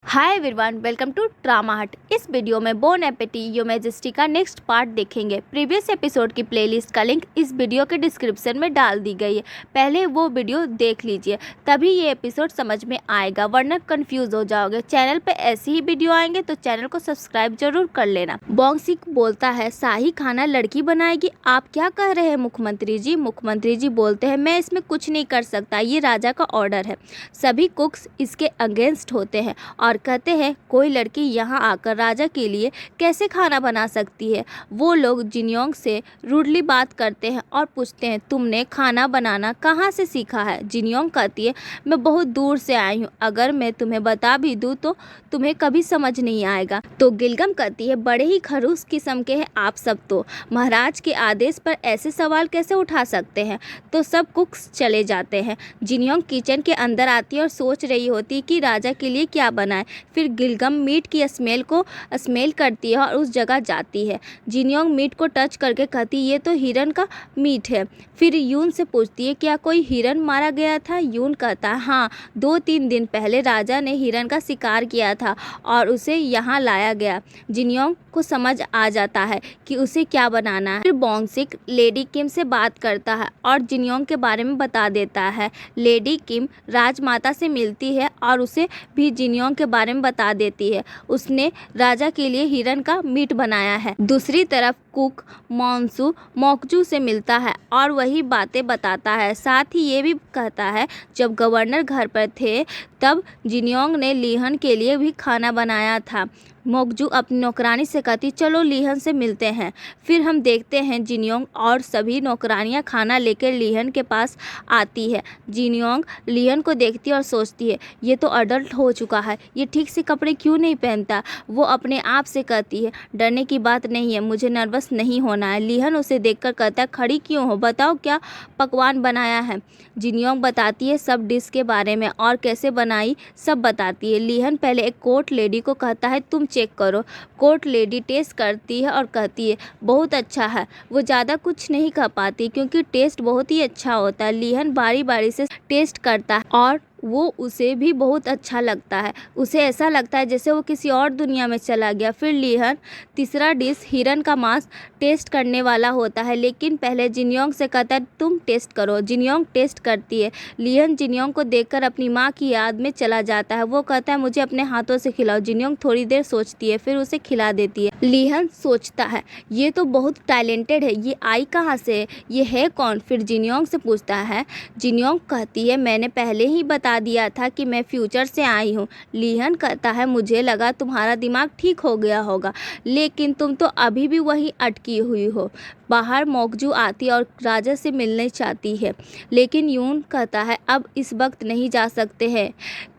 Hi everyone, welcome to Drama Hut. इस video में Bon Appetit Your Majesty का next part देखेंगे। Previous episode की प्लेलिस्ट का लिंक इस वीडियो के डिस्क्रिप्शन में डाल दी गई है, पहले वो वीडियो देख लीजिए, तभी ये एपिसोड समझ में आएगा, वरना कंफ्यूज हो जाओगे। चैनल पे ऐसी ही वीडियो आएंगे तो चैनल को सब्सक्राइब जरूर कर लेना। बोंगसिक बोलता है, शाही खाना लड़की बनाएगी, आप क्या कह रहे हैं मुख्यमंत्री जी। मुख्यमंत्री जी बोलते हैं, मैं इसमें कुछ नहीं कर सकता, ये राजा का ऑर्डर है। सभी कुक्स इसके अगेंस्ट होते हैं और कहते हैं कोई लड़की यहाँ आकर राजा के लिए कैसे खाना बना सकती है। वो लोग जिनयोंग से रूडली बात करते हैं और पूछते हैं, तुमने खाना बनाना कहाँ से सीखा है। जिनयोंग कहती है, मैं बहुत दूर से आई हूँ, अगर मैं तुम्हें बता भी दूँ तो तुम्हें कभी समझ नहीं आएगा। तो गिलगम कहती है, बड़े ही खड़ूस किस्म के हैं आप सब, तो महाराज के आदेश पर ऐसे सवाल कैसे उठा सकते हैं। तो सब कुक्स चले जाते हैं। जिनयोंग किचन के अंदर आती है और सोच रही होती कि राजा के लिए क्या बनाए। फिर गिलगम मीट की स्मेल करती है और उस जगह जाती है। जिनयोंग मीट को टच करके कहती, ये तो हिरन का मीट है। फिर यून से पूछती है, क्या कोई हिरन मारा गया था। यून कहता है, हाँ, 2-3 दिन पहले राजा ने हिरन का शिकार किया था और उसे यहाँ लाया गया। जिनयोंग को समझ आ जाता है कि उसे क्या बनाना है। फिर बोंगसिक लेडी किम से बात करता है और जिनयोंग के बारे में बता देता है। लेडी किम राजमाता से मिलती है और उसे भी जिनयोंग के बारे में बता देती है, उसने राजा के लिए हिरन का मीट बनाया है। दूसरी तरफ कुक मॉन्सू मोकजू से मिलता है और वही बातें बताता है। साथ ही ये भी कहता है, जब गवर्नर घर पर थे तब जिनयोंग ने लीहन के लिए भी खाना बनाया था। मोकजू अपनी नौकरानी से कहती, चलो लीहन से मिलते हैं। फिर हम देखते हैं जिनयोंग और सभी नौकरानियां खाना लेकर लीहन के पास आती है। जिनयोंग लीहन को देखती है और सोचती है, ये तो अडल्ट हो चुका है, ये ठीक से कपड़े क्यों नहीं पहनता। वो अपने आप से कहती है, डरने की बात नहीं है, मुझे नर्वस नहीं होना है। लीहन उसे देखकर कहता है, खड़ी क्यों हो, बताओ क्या पकवान बनाया है। जिनयोंग बताती है सब डिश के बारे में और कैसे बनाई सब बताती है। लीहन पहले एक कोर्ट लेडी को कहता है, तुम चेक करो। कोर्ट लेडी टेस्ट करती है और कहती है, बहुत अच्छा है। वो ज़्यादा कुछ नहीं कह पाती क्योंकि टेस्ट बहुत ही अच्छा होता है। लीहन बारी बारी से टेस्ट करता है और वो उसे भी बहुत अच्छा लगता है। उसे ऐसा लगता है जैसे वो किसी और दुनिया में चला गया। फिर लीहन तीसरा डिश हिरन का मांस टेस्ट करने वाला होता है, लेकिन पहले जिनयोंग से कहता है, तुम टेस्ट करो। जिनयोंग टेस्ट करती है। लीहन जिनयोंग को देखकर अपनी माँ की याद में चला जाता है। वो कहता है, मुझे अपने हाथों से खिलाओ। जिनयोंग थोड़ी देर सोचती है, फिर उसे खिला देती है। लीहन सोचता है, ये तो बहुत टैलेंटेड है, ये आई कहाँ से है, ये है कौन। फिर जिनयोंग से पूछता है। जिनयोंग कहती है, मैंने पहले ही बता दिया था कि मैं फ्यूचर से आई हूँ। लीहन कहता है, मुझे लगा तुम्हारा दिमाग ठीक हो गया होगा, लेकिन तुम तो अभी भी वही अटकी हुई हो। बाहर मोकजू आती और राजा से मिलने चाहती है, लेकिन यून कहता है, अब इस वक्त नहीं जा सकते हैं,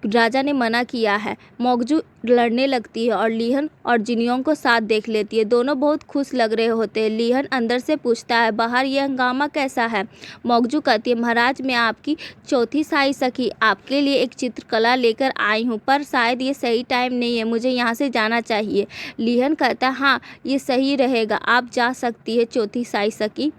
राजा ने मना किया है। मोकजू लड़ने लगती है और लीहन और जिनयोंग को साथ देख लेती है। दोनों बहुत खुश लग रहे होते हैं। लीहन अंदर से पूछता है, बाहर ये हंगामा कैसा है। मोकजू कहती है, महाराज मैं आपकी चौथी साई सखी आपके लिए एक चित्रकला लेकर आई हूँ, पर शायद ये सही टाइम नहीं है, मुझे यहाँ से जाना चाहिए। लीहन कहता है, हाँ ये सही रहेगा, आप जा सकती है चौथी साई सखी।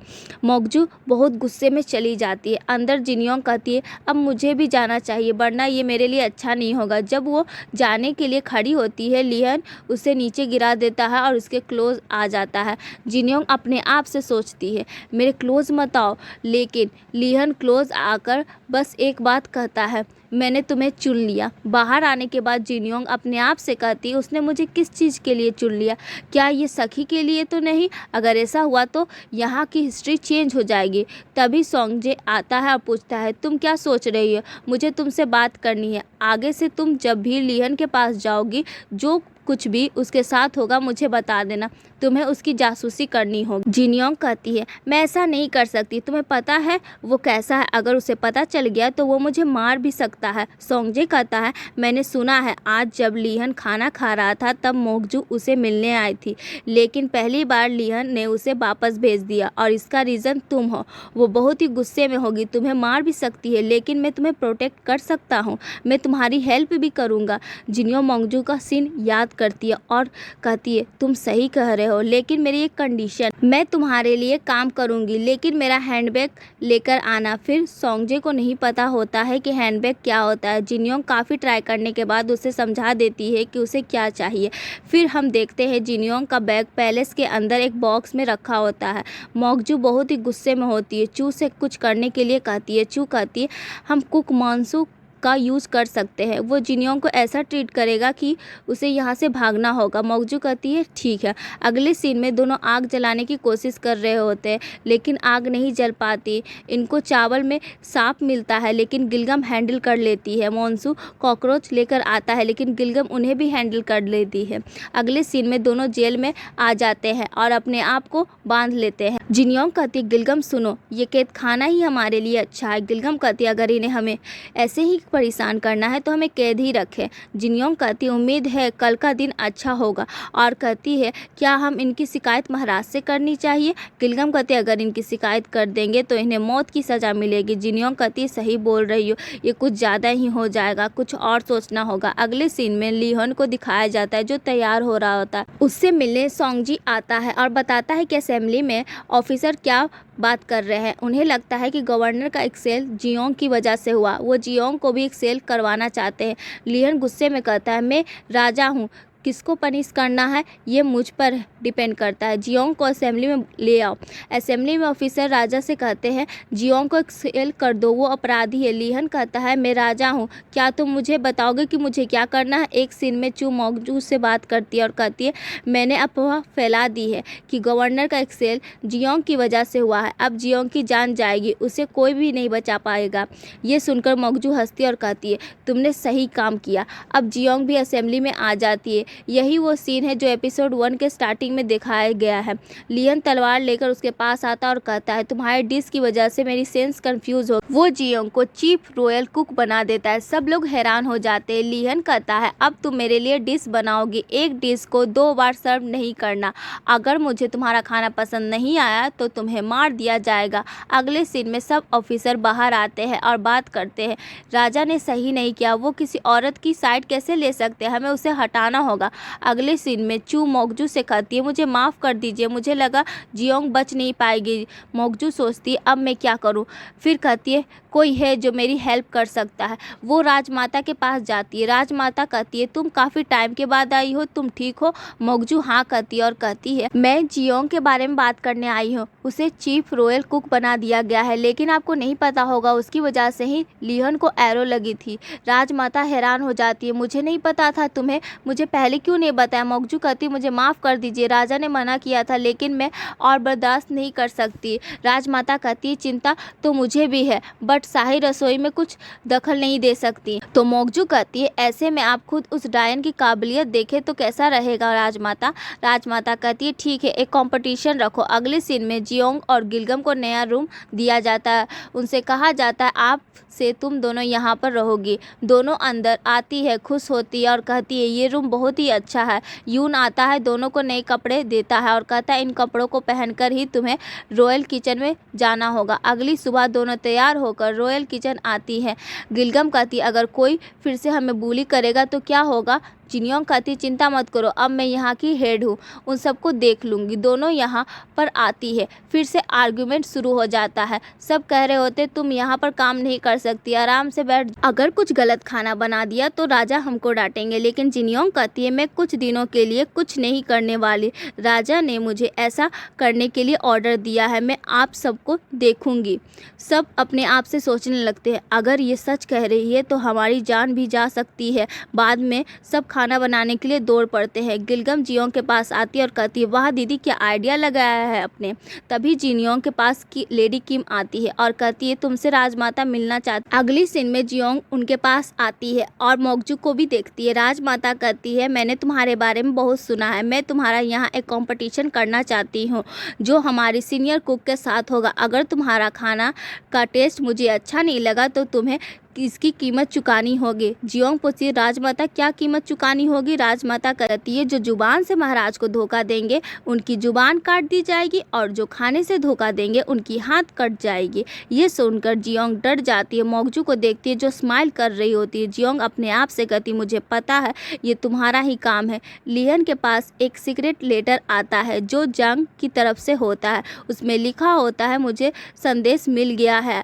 मोकजू बहुत गुस्से में चली जाती है। अंदर जिनयोंग कहती है, अब मुझे भी जाना चाहिए, वरना ये मेरे लिए अच्छा नहीं होगा। जब वो जाने के लिए खड़ी होती है, लीहन उसे नीचे गिरा देता है और उसके क्लोज आ जाता है। जिनयोंग अपने आप से सोचती है, मेरे क्लोज मत आओ, लेकिन लीहन क्लोज आकर बस एक बात कहता है, मैंने तुम्हें चुन लिया। बाहर आने के बाद जिनयोंग अपने आप से कहती है, उसने मुझे किस चीज़ के लिए चुन लिया, क्या ये सखी के लिए तो नहीं। अगर ऐसा हुआ तो यहाँ की हिस्ट्री चेंज हो जाएगी। तभी सोंगजे आता है और पूछता है, तुम क्या सोच रही हो, मुझे तुमसे बात करनी है। आगे से तुम जब भी लीहन के पास जाओगी, जो कुछ भी उसके साथ होगा मुझे बता देना, तुम्हें उसकी जासूसी करनी होगी। जिनयोंग कहती है, मैं ऐसा नहीं कर सकती, तुम्हें पता है वो कैसा है, अगर उसे पता चल गया तो वो मुझे मार भी सकता है। सोंगजे कहता है, मैंने सुना है आज जब लीहन खाना खा रहा था तब मोकजू उसे मिलने आई थी, लेकिन पहली बार लीहन ने उसे वापस भेज दिया और इसका रीज़न तुम हो। वो बहुत ही गुस्से में होगी, तुम्हें मार भी सकती है, लेकिन मैं तुम्हें प्रोटेक्ट कर सकता हूँ, मैं तुम्हारी हेल्प भी करूँगा। जिनयोंग मोकजू का सीन याद बात करती है और कहती है तुम सही कह रहे हो, लेकिन मेरी एक कंडीशन, मैं तुम्हारे लिए काम करूँगी लेकिन मेरा हैंडबैग लेकर आना। फिर सोंगजे को नहीं पता होता है कि हैंडबैग क्या होता है। जिनयोंग काफ़ी ट्राई करने के बाद उसे समझा देती है कि उसे क्या चाहिए। फिर हम देखते हैं जिनयोंग का बैग पैलेस के अंदर एक बॉक्स में रखा होता है। मोकजू बहुत ही गुस्से में होती है। चू से कुछ करने के लिए कहती है। चू कहती है हम कुक मानसू का यूज़ कर सकते हैं, वो जिनयोंग को ऐसा ट्रीट करेगा कि उसे यहाँ से भागना होगा। मोकजू कहती है ठीक है। अगले सीन में दोनों आग जलाने की कोशिश कर रहे होते हैं लेकिन आग नहीं जल पाती। इनको चावल में सांप मिलता है लेकिन गिलगम हैंडल कर लेती है। मोन्सू कॉकरोच लेकर आता है लेकिन गिलगम उन्हें भी हैंडल कर लेती है। अगले सीन में दोनों जेल में आ जाते हैं और अपने आप को बांध लेते हैं। जिनयोंग कहती है गिलगम सुनो, ये कैद खाना ही हमारे लिए अच्छा है। गिलगम कहती है अगर इन्हें हमें ऐसे ही परेशान करना है तो हमें कैद ही रखें। जिनयोंग कहती है उम्मीद है कल का दिन अच्छा होगा और कहती है क्या हम इनकी शिकायत महाराज से करनी चाहिए। गिलगम कहती है अगर इनकी शिकायत कर देंगे तो इन्हें मौत की सज़ा मिलेगी। जिनयोंग कहती है सही बोल रही हो, ये कुछ ज़्यादा ही हो जाएगा, कुछ और सोचना होगा। अगले सीन में लीहन को दिखाया जाता है जो तैयार हो रहा होता है। उससे मिलने सोंगजी आता है और बताता है कि असेंबली में ऑफिसर क्या बात कर रहे हैं। उन्हें लगता है कि गवर्नर का एक्सेल जियोंग की वजह से हुआ, वो जियोंग को भी एक्सेल करवाना चाहते हैं। लियन गुस्से में कहता है मैं राजा हूँ, किसको पनिश करना है ये मुझ पर डिपेंड करता है। जियोंग को असेंबली में ले आओ। असेंबली में ऑफिसर राजा से कहते हैं जियोंग को एक्सेल कर दो, वो अपराधी है। लिहन कहता है मैं राजा हूँ, क्या तुम मुझे बताओगे कि मुझे क्या करना है। एक सीन में चू मोकजू से बात करती है और कहती है मैंने अफवाह फैला दी है कि गवर्नर का एक्सेल जियोंग की वजह से हुआ है, अब जियोंग की जान जाएगी, उसे कोई भी नहीं बचा पाएगा। ये सुनकर मोकजू हंसती और कहती है तुमने सही काम किया। अब जियोंग भी असेंबली में आ जाती है। यही वो सीन है जो एपिसोड 1 के स्टार्टिंग में दिखाया गया है। लियन तलवार लेकर उसके पास आता और कहता है तुम्हारे डिश की वजह से मेरी सेंस कंफ्यूज हो। वो जियोंग को चीफ रॉयल कुक बना देता है। सब लोग हैरान हो जाते हैं। लियन कहता है अब तुम मेरे लिए डिश बनाओगी, एक डिश को 2 बार सर्व नहीं करना। अगर मुझे तुम्हारा खाना पसंद नहीं आया तो तुम्हें मार दिया जाएगा। अगले सीन में सब ऑफिसर बाहर आते हैं और बात करते हैं राजा ने सही नहीं किया, वो किसी औरत की साइड कैसे ले सकते हैं, हमें उसे हटाना होगा। अगले सीन में चू मोकजू से कहती है मुझे माफ़ कर दीजिए, मुझे लगा जियोंग बच नहीं पाएगी। मोकजू सोचती है अब मैं क्या करूं। फिर कहती है कोई है जो मेरी हेल्प कर सकता है। वो राजमाता के पास जाती है। राजमाता कहती है तुम काफ़ी टाइम के बाद आई हो, तुम ठीक हो। मोकजू हाँ कहती है और कहती है मैं जियोंग के बारे में बात करने आई हूँ, उसे चीफ रॉयल कुक बना दिया गया है, लेकिन आपको नहीं पता होगा उसकी वजह से ही लिहन को एरो लगी थी। राजमाता हैरान हो जाती है मुझे नहीं पता था, तुम्हें मुझे पहले क्यों नहीं बताया। मोकजू कहती मुझे माफ़ कर दीजिए, राजा ने मना किया था लेकिन मैं और बर्दाश्त नहीं कर सकती। राजमाता कहती है चिंता तो मुझे भी है बट शाही रसोई में कुछ दखल नहीं दे सकती। तो मोकजू कहती है ऐसे में आप खुद उस डायन की काबिलियत देखें तो कैसा रहेगा राजमाता। राजमाता कहती है ठीक है, एक कंपटीशन रखो। अगले सीन में जियोंग और गिलगम को नया रूम दिया जाता है। उनसे कहा जाता है आप से तुम दोनों यहाँ पर रहोगी। दोनों अंदर आती है, खुश होती है और कहती है ये रूम बहुत ही अच्छा है। यून आता है, दोनों को नए कपड़े देता है और कहता है इन कपड़ों को पहनकर ही तुम्हें रॉयल किचन में जाना होगा। अगली सुबह दोनों तैयार होकर रॉयल किचन आती है। गिलगम कहती है अगर कोई फिर से हमें बुली करेगा तो क्या होगा। जियोंग कहती चिंता मत करो, अब मैं यहाँ की हेड हूँ, उन सबको देख लूँगी। दोनों यहाँ पर आती है, फिर से आर्ग्यूमेंट शुरू हो जाता है। सब कह रहे होते तुम यहाँ पर काम नहीं कर सकती, आराम से बैठ, अगर कुछ गलत खाना बना दिया तो राजा हमको डांटेंगे। लेकिन जियोंग कहती है मैं कुछ दिनों के लिए कुछ नहीं करने वाली, राजा ने मुझे ऐसा करने के लिए ऑर्डर दिया है, मैं आप सबको देखूंगी। सब अपने आप से सोचने लगते हैं अगर ये सच कह रही है तो हमारी जान भी जा सकती है। बाद में सब खाना बनाने के लिए दौड़ पड़ते हैं। गिलगम जियोंग के पास आती है और कहती है वाह दीदी क्या आइडिया लगाया है अपने। तभी जियोंग के पास की लेडी किम आती है और कहती है तुमसे राजमाता मिलना चाहती। अगली सीन में जियोंग उनके पास आती है और मोकजू को भी देखती है। राजमाता कहती है मैंने तुम्हारे बारे में बहुत सुना है, मैं तुम्हारा यहाँ एक कंपटीशन करना चाहती हूँ जो हमारी सीनियर कुक के साथ होगा। अगर तुम्हारा खाना का टेस्ट मुझे अच्छा नहीं लगा तो तुम्हें इसकी कीमत चुकानी होगी। जियोंग पूछती है राजमाता क्या कीमत चुकानी होगी। राजमाता कहती है जो जुबान से महाराज को धोखा देंगे उनकी जुबान काट दी जाएगी और जो खाने से धोखा देंगे उनकी हाथ कट जाएगी। ये सुनकर जियोंग डर जाती है, मोगजू को देखती है जो स्माइल कर रही होती है। जियोंग अपने आप से कहती मुझे पता है ये तुम्हारा ही काम है। लिहन के पास एक सीक्रेट लेटर आता है जो जंग की तरफ से होता है। उसमें लिखा होता है मुझे संदेश मिल गया है,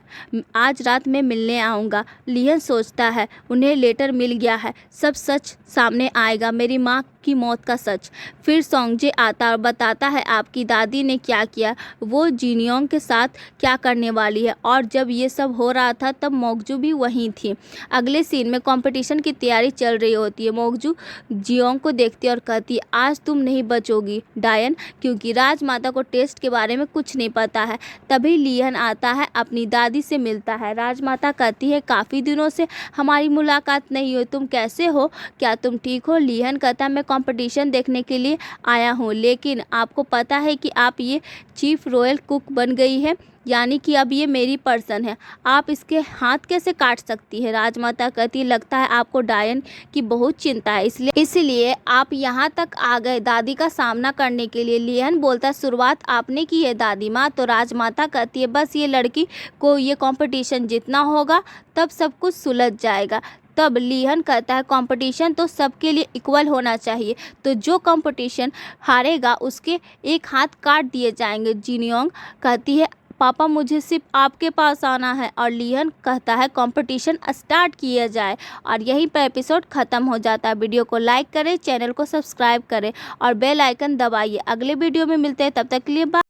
आज रात में मिलने आऊँगा। लिहन सोचता है उन्हें लेटर मिल गया है, सब सच सामने आएगा, मेरी माँ की मौत का सच। फिर सोंगजे आता और बताता है आपकी दादी ने क्या किया, वो जिनियोंग के साथ क्या करने वाली है। और जब ये सब हो रहा था तब मोगजू भी वहीं थी। अगले सीन में कंपटीशन की तैयारी चल रही होती है। मोगजू जियोंग को देखती है और कहती है आज तुम नहीं बचोगी डायन, क्योंकि राजमाता को टेस्ट के बारे में कुछ नहीं पता है। तभी लिहन आता है, अपनी दादी से मिलता है। राजमाता कहती है काफ़ी दिनों से हमारी मुलाकात नहीं हुई, तुम कैसे हो, क्या तुम ठीक हो। लिहन कहता मैं कंपटीशन देखने के लिए आया हूँ, लेकिन आपको पता है कि आप ये चीफ रॉयल कुक बन गई है, यानी कि अब ये मेरी पर्सन है, आप इसके हाथ कैसे काट सकती है। राजमाता कहती लगता है आपको डायन की बहुत चिंता है, इसलिए आप यहाँ तक आ गए दादी का सामना करने के लिए। लिहन बोलता शुरुआत आपने की है दादी माँ। तो राजमाता कहती है बस ये लड़की को ये कंपटीशन जीतना होगा तब सब कुछ सुलझ जाएगा। तब लिहन कहता है कंपटीशन तो सबके लिए इक्वल होना चाहिए, तो जो कंपटीशन हारेगा उसके एक हाथ काट दिए जाएंगे। जिनियोंग कहती है पापा मुझे सिर्फ आपके पास आना है, और लिहन कहता है कंपटीशन स्टार्ट किया जाए। और यहीं पर एपिसोड ख़त्म हो जाता है। वीडियो को लाइक करें, चैनल को सब्सक्राइब करें और बेल आइकन दबाइए। अगले वीडियो में मिलते हैं, तब तक के लिए बाय।